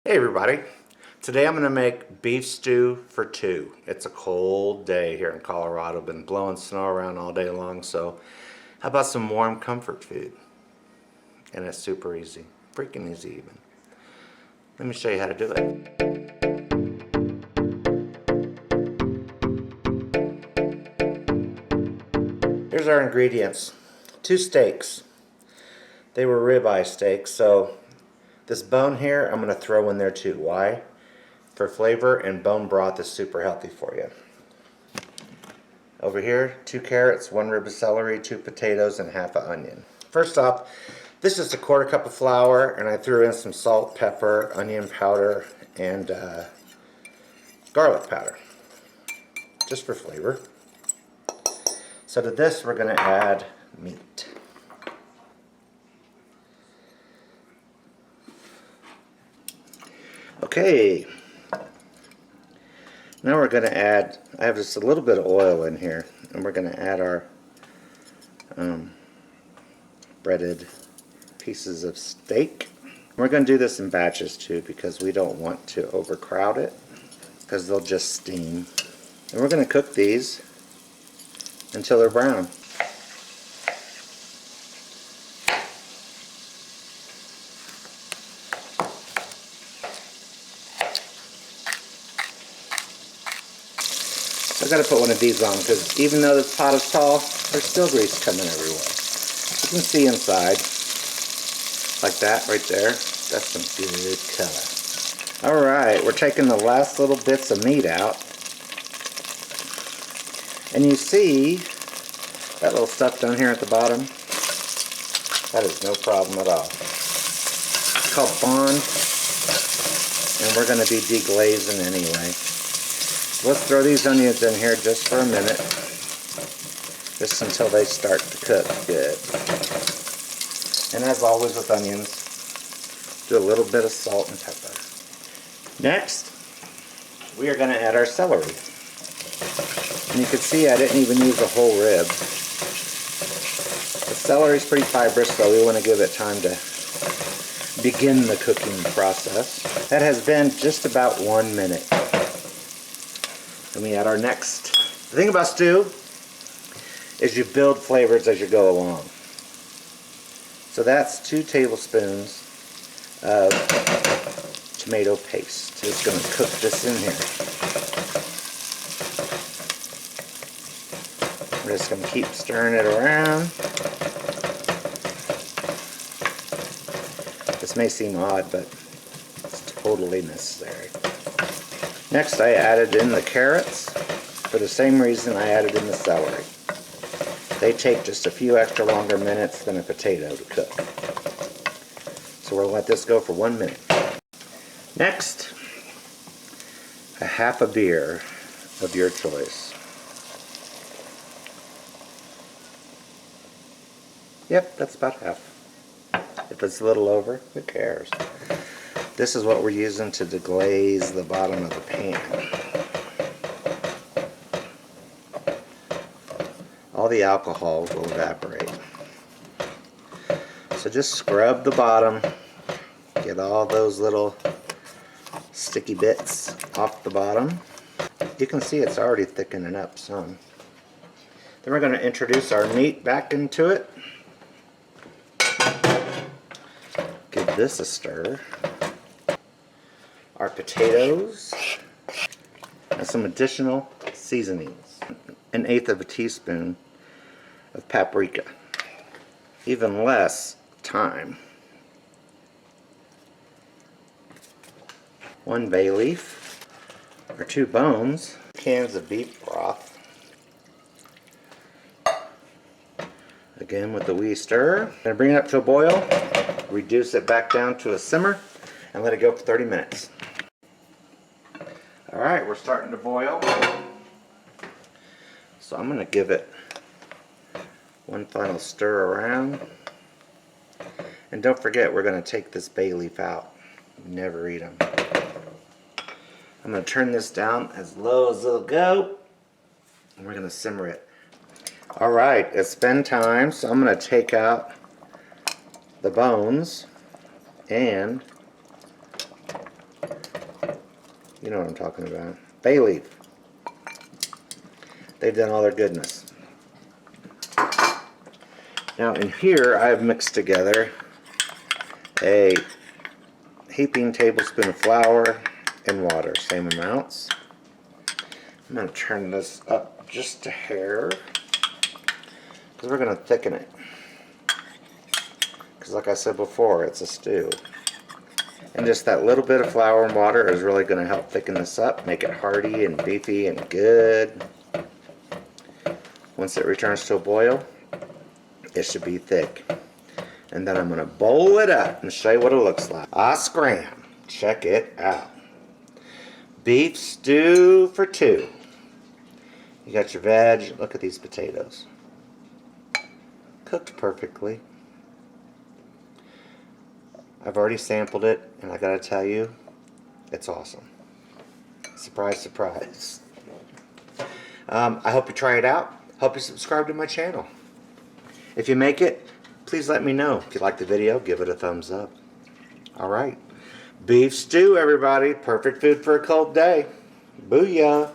Hey everybody, today I'm going to make beef stew for two. It's a cold day here in Colorado, been blowing snow around all day long, so how about some warm comfort food? And it's super easy, freaking easy even. Let me show you how to do it. Here's our ingredients. 2 steaks. They were ribeye steaks, so this bone here I'm going to throw in there too. Why? For flavor, and bone broth is super healthy for you. Over here, 2 carrots, 1 rib of celery, 2 potatoes, and half an onion. First off, this is a 1/4 cup of flour, and I threw in some salt, pepper, onion powder, and garlic powder, just for flavor. So to this, we're going to add meat. Okay, now we're going to add, I have just a little bit of oil in here, and we're going to add our breaded pieces of steak. We're going to do this in batches too, because we don't want to overcrowd it, because they'll just steam. And we're going to cook these until they're brown. I've got to put one of these on, because even though this pot is tall, there's still grease coming everywhere. You can see inside, like that right there. That's some good color. Alright, we're taking the last little bits of meat out. And you see that little stuff down here at the bottom? That is no problem at all. It's called bond, and we're going to be deglazing anyway. Let's throw these onions in here just for a minute, just until they start to cook good. And as always with onions, do a little bit of salt and pepper. Next, we are going to add our celery. And you can see I didn't even use a whole rib. The celery is pretty fibrous, so we want to give it time to begin the cooking process. That has been just about 1 minute. Then we add our next. The thing about stew is you build flavors as you go along. So that's 2 tablespoons of tomato paste. Just going to cook this in here. We're just going to keep stirring it around. This may seem odd, but it's totally necessary. Next, I added in the carrots for the same reason I added in the celery. They take just a few extra longer minutes than a potato to cook. So we'll let this go for 1 minute. Next, a half a beer of your choice. Yep, that's about half. If it's a little over, who cares? This is what we're using to deglaze the bottom of the pan. All the alcohol will evaporate. So just scrub the bottom, get all those little sticky bits off the bottom. You can see it's already thickening up some. Then we're going to introduce our meat back into it. Give this a stir. Our potatoes, and some additional seasonings. 1/8 of a teaspoon of paprika. Even less thyme. 1 bay leaf. Our 2 bones. Cans of beef broth. Again with the wee stir. I'm going to bring it up to a boil, reduce it back down to a simmer, and let it go for 30 minutes. Alright, we're starting to boil. So I'm going to give it one final stir around. And don't forget, we're going to take this bay leaf out. Never eat them. I'm going to turn this down as low as it'll go. And we're going to simmer it. Alright, it's been time, so I'm going to take out the bones and You know what I'm talking about. Bay leaf. They've done all their goodness. Now in here I have mixed together a heaping tablespoon of flour and water, same amounts. I'm going to turn this up just a hair because we're going to thicken it. Because like I said before, it's a stew. And just that little bit of flour and water is really going to help thicken this up, make it hearty and beefy and good. Once it returns to a boil, it should be thick. And then I'm going to bowl it up and show you what it looks like. Ah, scram. Check it out. Beef stew for two. You got your veg. Look at these potatoes. Cooked perfectly. I've already sampled it, and I gotta tell you, it's awesome. Surprise, surprise. I hope you try it out. Hope you subscribe to my channel. If you make it, please let me know. If you like the video, give it a thumbs up. Alright. Beef stew, everybody. Perfect food for a cold day. Booyah.